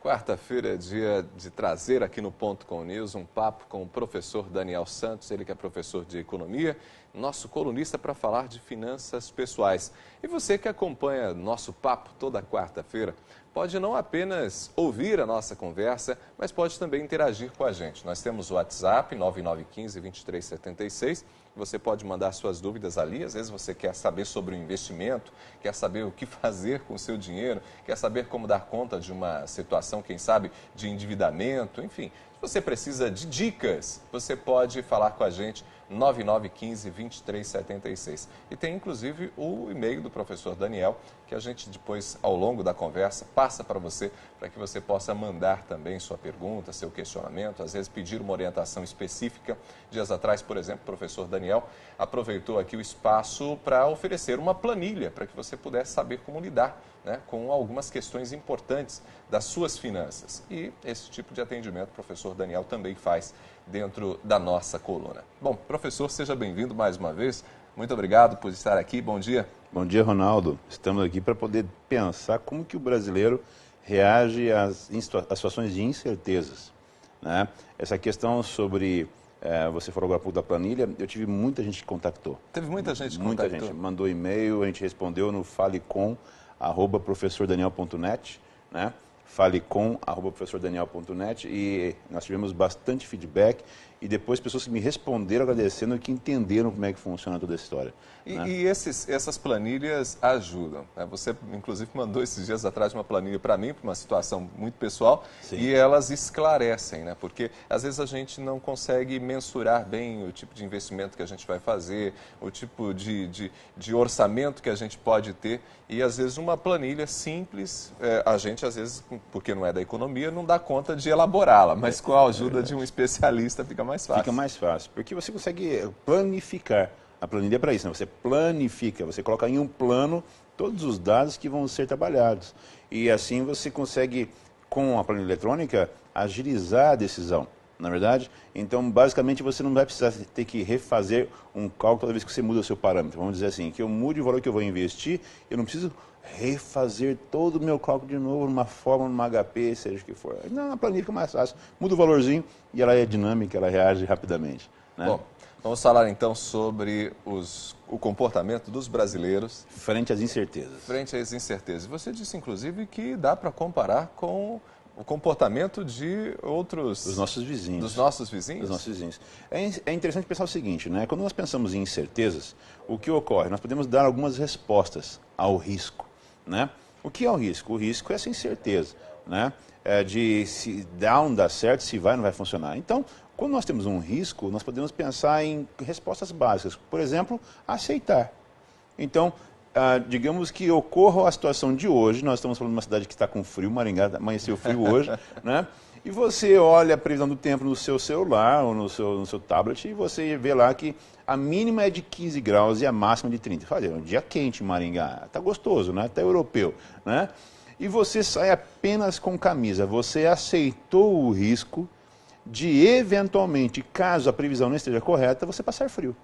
Quarta-feira é dia de trazer aqui no Ponto com News um papo com o professor Daniel Santos, ele que é professor de economia, nosso colunista para falar de finanças pessoais. E você que acompanha nosso papo toda quarta-feira, pode não apenas ouvir a nossa conversa, mas pode também interagir com a gente. Nós temos o WhatsApp 9915-2376. Você pode mandar suas dúvidas ali. Às vezes você quer saber sobre o investimento, quer saber o que fazer com o seu dinheiro, quer saber como dar conta de uma situação, quem sabe, de endividamento, enfim. Se você precisa de dicas, você pode falar com a gente 9915-2376. E tem inclusive o e-mail do professor Daniel, que a gente depois, ao longo da conversa, passa para você, para que você possa mandar também sua pergunta, seu questionamento, às vezes pedir uma orientação específica. Dias atrás, por exemplo, o professor Daniel aproveitou aqui o espaço para oferecer uma planilha, para que você pudesse saber como lidar, né, com algumas questões importantes das suas finanças. E esse tipo de atendimento o professor Daniel também faz dentro da nossa coluna. Bom, professor, seja bem-vindo mais uma vez. Muito obrigado por estar aqui. Bom dia. Bom dia, Ronaldo. Estamos aqui para poder pensar como que o brasileiro reage às situações de incertezas, né? Essa questão sobre, você falou agora há pouco da planilha, eu tive muita gente que contactou. Teve muita gente que contactou? Muita gente. Mandou e-mail, a gente respondeu no falecom@professordaniel.net, né? falecom@professordaniel.net, e nós tivemos bastante feedback e depois pessoas que me responderam agradecendo, que entenderam como é que funciona toda essa história. Né? E essas planilhas ajudam, né? Você, inclusive, mandou esses dias atrás uma planilha para mim, para uma situação muito pessoal. Sim. E elas esclarecem, né? Porque às vezes a gente não consegue mensurar bem o tipo de investimento que a gente vai fazer, o tipo de orçamento que a gente pode ter, e às vezes uma planilha simples, a gente às vezes, porque não é da economia, não dá conta de elaborá-la, mas com a ajuda de um especialista fica mais fácil. Fica mais fácil, porque você consegue planificar. A planilha é para isso, né? Você planifica, você coloca em um plano todos os dados que vão ser trabalhados. E assim você consegue, com a planilha eletrônica, agilizar a decisão, na verdade? Então, basicamente, você não vai precisar ter que refazer um cálculo toda vez que você muda o seu parâmetro. Vamos dizer assim, que eu mude o valor que eu vou investir, eu não preciso refazer todo o meu cálculo de novo, numa fórmula, numa HP, seja o que for. Não, a planilha fica mais fácil. Muda o valorzinho e ela é dinâmica, ela reage rapidamente. Né? Bom, vamos falar então sobre o comportamento dos brasileiros frente às incertezas. Frente às incertezas. Você disse, inclusive, que dá para comparar com o comportamento de outros... Dos nossos vizinhos. Dos nossos vizinhos? Dos nossos vizinhos. É interessante pensar o seguinte, né? Quando nós pensamos em incertezas, o que ocorre? Nós podemos dar algumas respostas ao risco, né? O que é o risco? O risco é essa incerteza, né? De se dá ou não dá certo, se vai ou não vai funcionar. Então, quando nós temos um risco, nós podemos pensar em respostas básicas. Por exemplo, aceitar. Então, digamos que ocorra a situação de hoje, nós estamos falando de uma cidade que está com frio, Maringá amanheceu frio hoje, né? E você olha a previsão do tempo no seu celular ou no seu tablet e você vê lá que a mínima é de 15 graus e a máxima de 30. Fala, é um dia quente em Maringá, está gostoso, né? Está europeu, né? E você sai apenas com camisa, você aceitou o risco de, eventualmente, caso a previsão não esteja correta, você passar frio.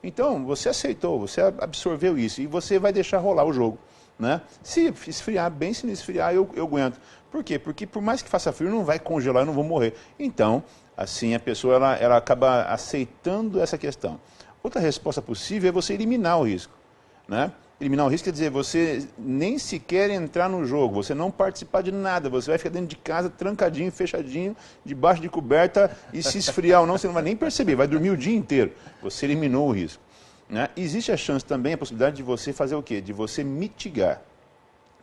Então, você aceitou, você absorveu isso e você vai deixar rolar o jogo, né? Se esfriar bem, se não esfriar, eu aguento. Por quê? Porque por mais que faça frio, não vai congelar, eu não vou morrer. Então, assim, a pessoa ela acaba aceitando essa questão. Outra resposta possível é você eliminar o risco, né? Eliminar o risco quer dizer você nem sequer entrar no jogo, você não participar de nada, você vai ficar dentro de casa trancadinho, fechadinho, debaixo de coberta, e se esfriar ou não, você não vai nem perceber, vai dormir o dia inteiro. Você eliminou o risco, né? Existe a chance também, a possibilidade de você fazer o quê? De você mitigar.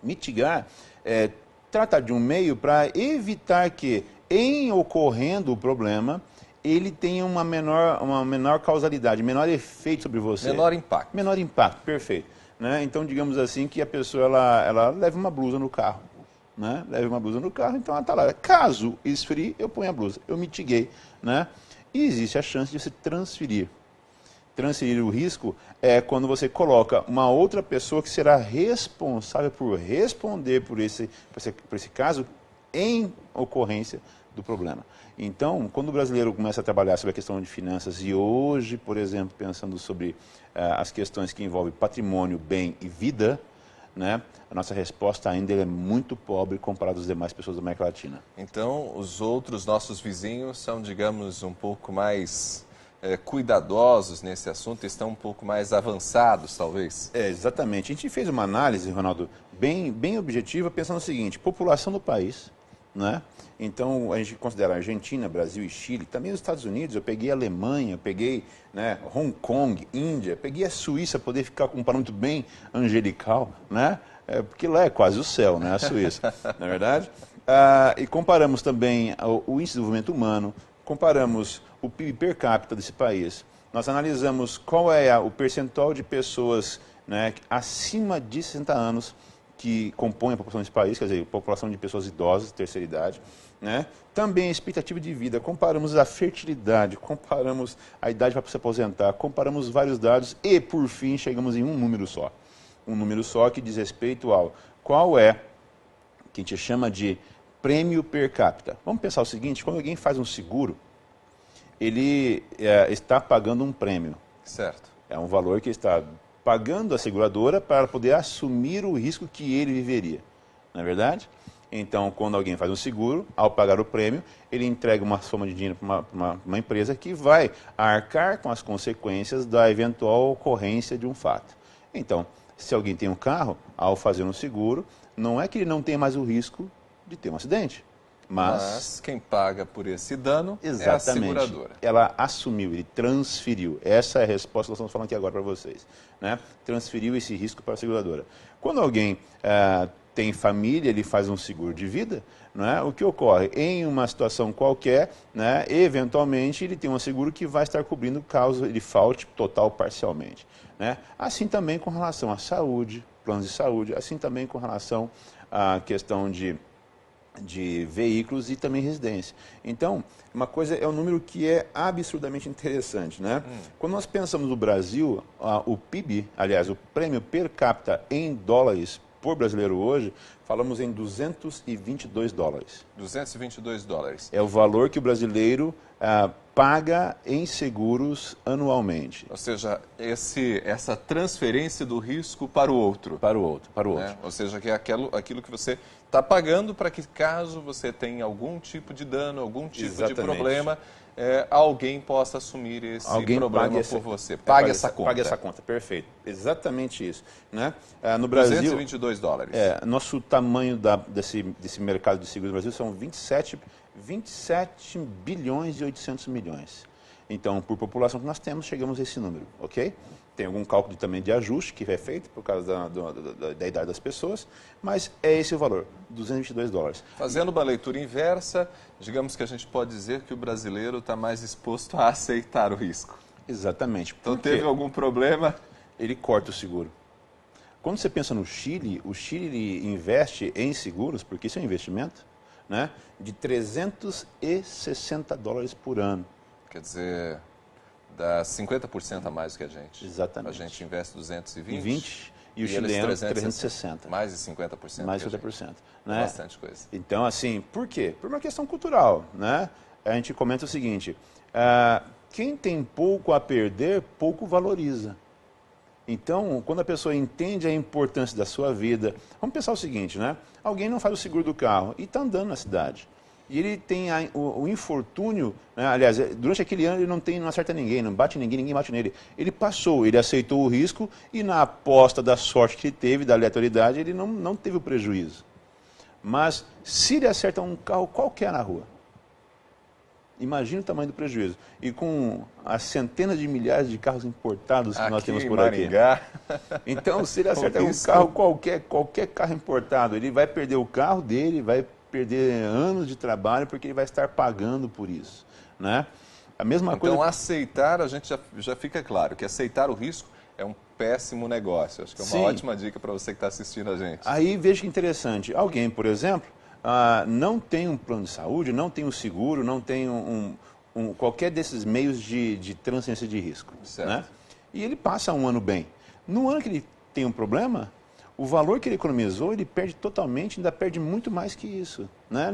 Mitigar é tratar de um meio para evitar que, em ocorrendo o problema, ele tenha uma menor causalidade, menor efeito sobre você. Menor impacto. Menor impacto, perfeito. Né? Então, digamos assim, que a pessoa ela leva uma blusa no carro. Né? Leva uma blusa no carro, então ela está lá. Caso esfrie, eu ponho a blusa. Eu mitiguei. Né? E existe a chance de você transferir. Transferir o risco é quando você coloca uma outra pessoa que será responsável por responder por esse caso em ocorrência do problema. Então, quando o brasileiro começa a trabalhar sobre a questão de finanças e hoje, por exemplo, pensando sobre as questões que envolvem patrimônio, bem e vida, né, a nossa resposta ainda é muito pobre comparado às demais pessoas da América Latina. Então, os outros nossos vizinhos são, digamos, um pouco mais cuidadosos nesse assunto, estão um pouco mais avançados, talvez? Exatamente. A gente fez uma análise, Ronaldo, bem objetiva, pensando no seguinte: população do país, né? Então, a gente considera Argentina, Brasil e Chile, também os Estados Unidos, eu peguei a Alemanha, peguei, né, Hong Kong, Índia, peguei a Suíça, poder ficar com um parâmetro bem angelical, né? Porque lá é quase o céu, né, a Suíça, não é verdade? E comparamos também o índice de desenvolvimento humano, comparamos o PIB per capita desse país. Nós analisamos qual é o percentual de pessoas, né, acima de 60 anos que compõem a população desse país, quer dizer, a população de pessoas idosas, terceira idade, né? Também a expectativa de vida, comparamos a fertilidade, comparamos a idade para se aposentar, comparamos vários dados e, por fim, chegamos em um número só. Um número só que diz respeito ao qual é, que a gente chama de prêmio per capita. Vamos pensar o seguinte: quando alguém faz um seguro, ele está pagando um prêmio. Certo. É um valor que está pagando a seguradora para poder assumir o risco que ele viveria. Não é verdade? Então, quando alguém faz um seguro, ao pagar o prêmio, ele entrega uma soma de dinheiro para uma empresa que vai arcar com as consequências da eventual ocorrência de um fato. Então, se alguém tem um carro, ao fazer um seguro, não é que ele não tenha mais o risco de ter um acidente. Mas quem paga por esse dano exatamente, é a seguradora. Ela assumiu, ele transferiu. Essa é a resposta que nós estamos falando aqui agora para vocês. Né? Transferiu esse risco para a seguradora. Quando alguém tem família, ele faz um seguro de vida, né? O que ocorre? Em uma situação qualquer, né, eventualmente ele tem um seguro que vai estar cobrindo caso ele falte total ou parcialmente. Né? Assim também com relação à saúde, planos de saúde, assim também com relação à questão de veículos e também residência. Então, uma coisa é um número que é absurdamente interessante, né? Quando nós pensamos no Brasil, o PIB, aliás, o prêmio per capita em dólares por brasileiro hoje, falamos em 222 dólares. 222 dólares. É o valor que o brasileiro paga em seguros anualmente. Ou seja, essa transferência do risco para o outro. Para o outro. Né? Ou seja, que é aquilo que você está pagando para que, caso você tenha algum tipo de dano, algum tipo exatamente, de problema, alguém possa assumir esse problema por você. Pague essa conta. Pague essa conta, perfeito. Exatamente isso. Né? No Brasil, 222 dólares. Nosso tamanho desse mercado de seguros no Brasil são 27 bilhões e 800 milhões. Então, por população que nós temos, chegamos a esse número, ok? Tem algum cálculo também de ajuste que é feito por causa da idade das pessoas, mas é esse o valor, 222 dólares. Fazendo uma leitura inversa, digamos que a gente pode dizer que o brasileiro está mais disposto a aceitar o risco. Exatamente. Então, teve algum problema? Ele corta o seguro. Quando você pensa no Chile, o Chile investe em seguros, porque isso é um investimento, né, de 360 dólares por ano. Quer dizer, dá 50% a mais do que a gente. Exatamente. A gente investe 220 e o chileno 360. Mais de 50%. Mais de 50%. Né? É bastante coisa. Então, assim, por quê? Por uma questão cultural. Né? A gente comenta o seguinte: quem tem pouco a perder, pouco valoriza. Então, quando a pessoa entende a importância da sua vida, vamos pensar o seguinte, né? Alguém não faz o seguro do carro e está andando na cidade. E ele tem o infortúnio, né? Aliás, durante aquele ano ele não acerta ninguém, não bate ninguém, ninguém bate nele. Ele passou, ele aceitou o risco e na aposta da sorte que ele teve, da aleatoriedade, ele não teve o prejuízo. Mas se ele acerta um carro qualquer na rua, imagina o tamanho do prejuízo. E com as centenas de milhares de carros importados que nós temos por Maringá. aqui. Então, se ele acerta um carro qualquer carro importado, ele vai perder o carro dele, vai perder anos de trabalho, porque ele vai estar pagando por isso. Né? A mesma coisa. Então, aceitar, a gente já fica claro que aceitar o risco é um péssimo negócio. Acho que é uma ótima dica para você que está assistindo a gente. Aí veja que interessante. Alguém, por exemplo, não tem um plano de saúde, não tem um seguro, não tem qualquer desses meios de transferência de risco. Certo. Né? E ele passa um ano bem. No ano que ele tem um problema, o valor que ele economizou, ele perde totalmente, ainda perde muito mais que isso. Né?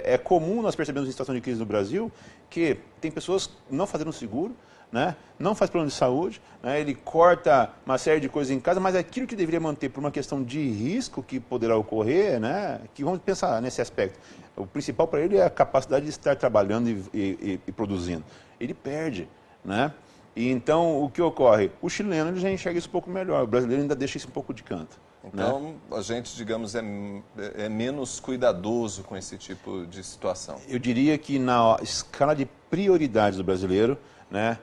É comum nós percebemos em situação de crise no Brasil que tem pessoas não fazendo seguro, né? Não faz plano de saúde, né? Ele corta uma série de coisas em casa, mas aquilo que deveria manter por uma questão de risco que poderá ocorrer, né? Que vamos pensar nesse aspecto. O principal para ele é a capacidade de estar trabalhando e produzindo. Ele perde, né? E então, o que ocorre? O chileno ele já enxerga isso um pouco melhor, o brasileiro ainda deixa isso um pouco de canto. Então, né? a gente, digamos, é menos cuidadoso com esse tipo de situação. Eu diria que na escala de prioridades do brasileiro, né,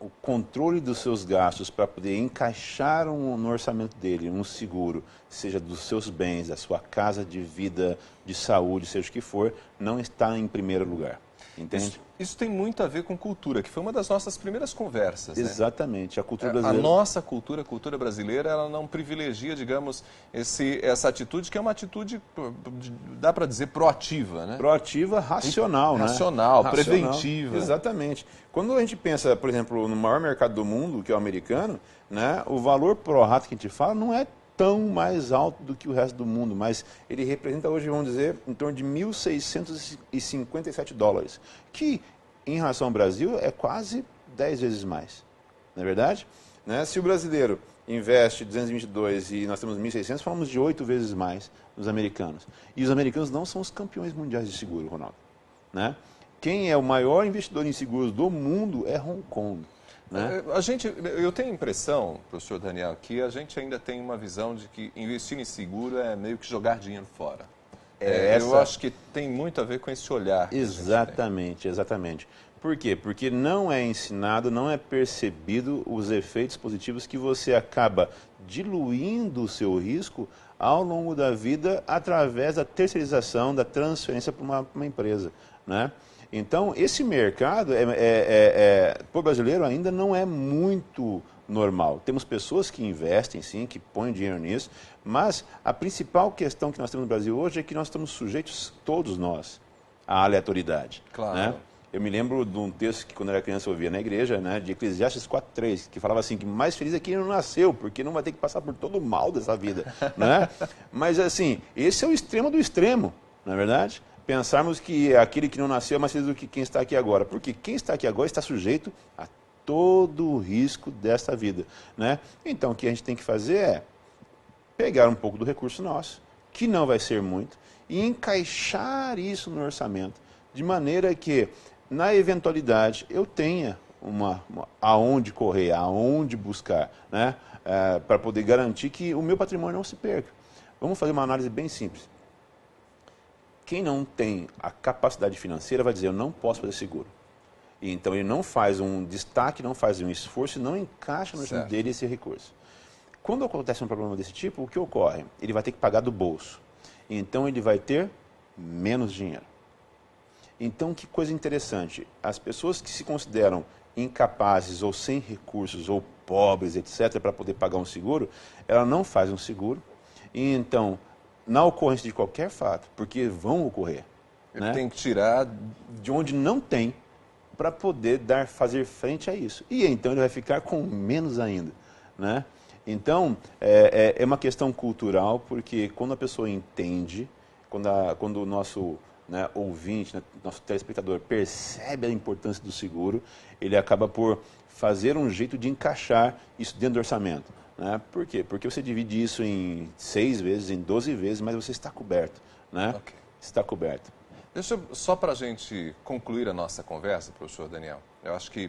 o controle dos seus gastos para poder encaixar no orçamento dele um seguro, seja dos seus bens, da sua casa de vida, de saúde, seja o que for, não está em primeiro lugar. Entende? Isso tem muito a ver com cultura, que foi uma das nossas primeiras conversas. Exatamente. Né? A cultura brasileira... A nossa cultura, a cultura brasileira, ela não privilegia, digamos, essa atitude, que é uma atitude, dá para dizer, proativa. Né? Proativa, racional. Racional, né? preventiva. Exatamente. Quando a gente pensa, por exemplo, no maior mercado do mundo, que é o americano, né, o valor pro rata que a gente fala não é tão mais alto do que o resto do mundo, mas ele representa hoje, vamos dizer, em torno de 1.657 dólares, que em relação ao Brasil é quase 10 vezes mais, não é verdade? Né? Se o brasileiro investe 222 e nós temos 1.600, falamos de 8 vezes mais dos americanos. E os americanos não são os campeões mundiais de seguro, Ronaldo. Né? Quem é o maior investidor em seguros do mundo é Hong Kong. Né? Eu tenho a impressão, professor Daniel, que a gente ainda tem uma visão de que investir em seguro é meio que jogar dinheiro fora. Eu acho que tem muito a ver com esse olhar. Exatamente, exatamente. Por quê? Porque não é ensinado, não é percebido os efeitos positivos que você acaba diluindo o seu risco ao longo da vida através da terceirização, da transferência para uma empresa, né? Então, esse mercado, para o brasileiro, ainda não é muito normal. Temos pessoas que investem, sim, que põem dinheiro nisso, mas a principal questão que nós temos no Brasil hoje é que nós estamos sujeitos, todos nós, à aleatoriedade. Claro. Né? Eu me lembro de um texto que, quando eu era criança, eu ouvia na igreja, né, de Eclesiastes 4:3, que falava assim, que mais feliz é quem não nasceu, porque não vai ter que passar por todo o mal dessa vida. Né? Mas, assim, esse é o extremo do extremo, não é verdade? Pensarmos que aquele que não nasceu é mais feliz do que quem está aqui agora. Porque quem está aqui agora está sujeito a todo o risco desta vida. Né? Então, o que a gente tem que fazer é pegar um pouco do recurso nosso, que não vai ser muito, e encaixar isso no orçamento, de maneira que, na eventualidade, eu tenha aonde correr, aonde buscar, né? Para poder garantir que o meu patrimônio não se perca. Vamos fazer uma análise bem simples. Quem não tem a capacidade financeira vai dizer, eu não posso fazer seguro. E então ele não faz um destaque, não faz um esforço e não encaixa no orçamento dele esse recurso. Quando acontece um problema desse tipo, o que ocorre? Ele vai ter que pagar do bolso. Então ele vai ter menos dinheiro. Então, que coisa interessante. As pessoas que se consideram incapazes ou sem recursos ou pobres, etc., para poder pagar um seguro, ela não faz um seguro. E então, na ocorrência de qualquer fato, porque vão ocorrer. Ele tem que tirar de onde não tem para poder fazer frente a isso. E então ele vai ficar com menos ainda. Né? Então, é uma questão cultural, porque quando a pessoa entende, quando o nosso ouvinte, nosso telespectador percebe a importância do seguro, ele acaba por fazer um jeito de encaixar isso dentro do orçamento. Né? Por quê? Porque você divide isso em 6 vezes, em 12 vezes, mas você está coberto. Né? Okay. Está coberto. Só para a gente concluir a nossa conversa, professor Daniel, eu acho que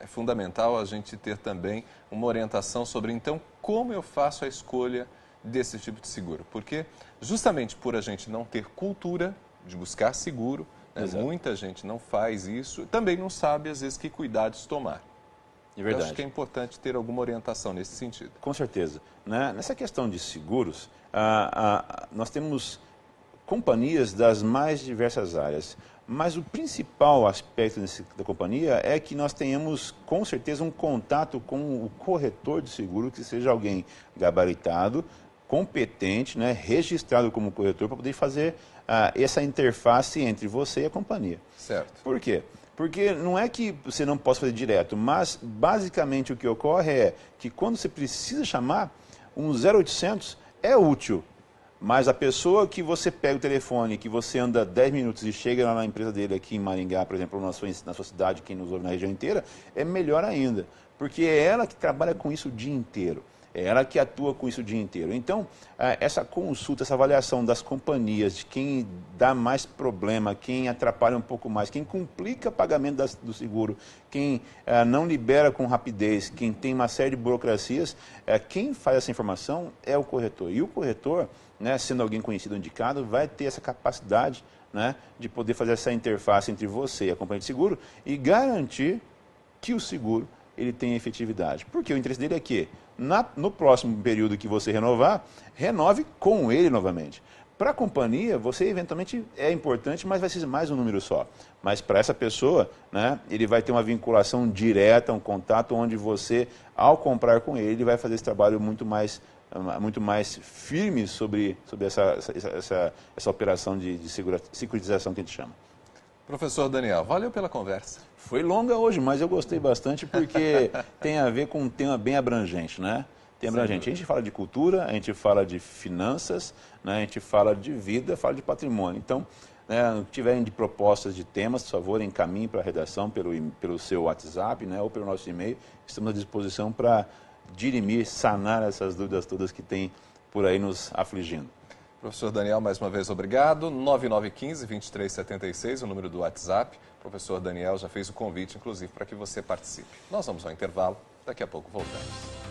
é fundamental a gente ter também uma orientação sobre, então, como eu faço a escolha desse tipo de seguro. Porque, justamente por a gente não ter cultura de buscar seguro, né, muita gente não faz isso, também não sabe, às vezes, que cuidados tomar. É verdade. Eu acho que é importante ter alguma orientação nesse sentido. Com certeza. Né? Nessa questão de seguros, nós temos companhias das mais diversas áreas, mas o principal aspecto da companhia é que nós tenhamos, com certeza, um contato com o corretor de seguro, que seja alguém gabaritado, competente, né, registrado como corretor, para poder fazer essa interface entre você e a companhia. Certo. Por quê? Porque não é que você não possa fazer direto, mas basicamente o que ocorre é que quando você precisa chamar, um 0800 é útil, Mas a pessoa que você pega o telefone, que você anda 10 minutos e chega lá na empresa dele aqui em Maringá, por exemplo, na sua cidade, quem nos ouve na região inteira, é melhor ainda. Porque é ela que trabalha com isso o dia inteiro. É ela que atua com isso o dia inteiro. Então, essa consulta, essa avaliação das companhias, de quem dá mais problema, quem atrapalha um pouco mais, quem complica o pagamento do seguro, quem não libera com rapidez, quem tem uma série de burocracias, quem faz essa informação é o corretor. E o corretor, né, sendo alguém conhecido ou indicado, vai ter essa capacidade, né, de poder fazer essa interface entre você e a companhia de seguro e garantir que o seguro ele tem efetividade. Porque o interesse dele é que, no próximo período que você renovar, renove com ele novamente. Para a companhia, você eventualmente é importante, mas vai ser mais um número só. Mas para essa pessoa, né, ele vai ter uma vinculação direta, um contato onde você, ao comprar com ele, vai fazer esse trabalho muito mais firme sobre essa operação de securitização que a gente chama. Professor Daniel, valeu pela conversa. Foi longa hoje, mas eu gostei bastante porque tem a ver com um tema bem abrangente, né? Tem abrangente. A gente fala de cultura, a gente fala de finanças, né? A gente fala de vida, fala de patrimônio. Então, né, se tiverem de propostas de temas, por favor, encaminhem para a redação pelo seu WhatsApp, né, ou pelo nosso e-mail. Estamos à disposição para dirimir, sanar essas dúvidas todas que tem por aí nos afligindo. Professor Daniel, mais uma vez, obrigado. 9915-2376, o número do WhatsApp. O professor Daniel já fez o convite, inclusive, para que você participe. Nós vamos ao intervalo. Daqui a pouco voltamos.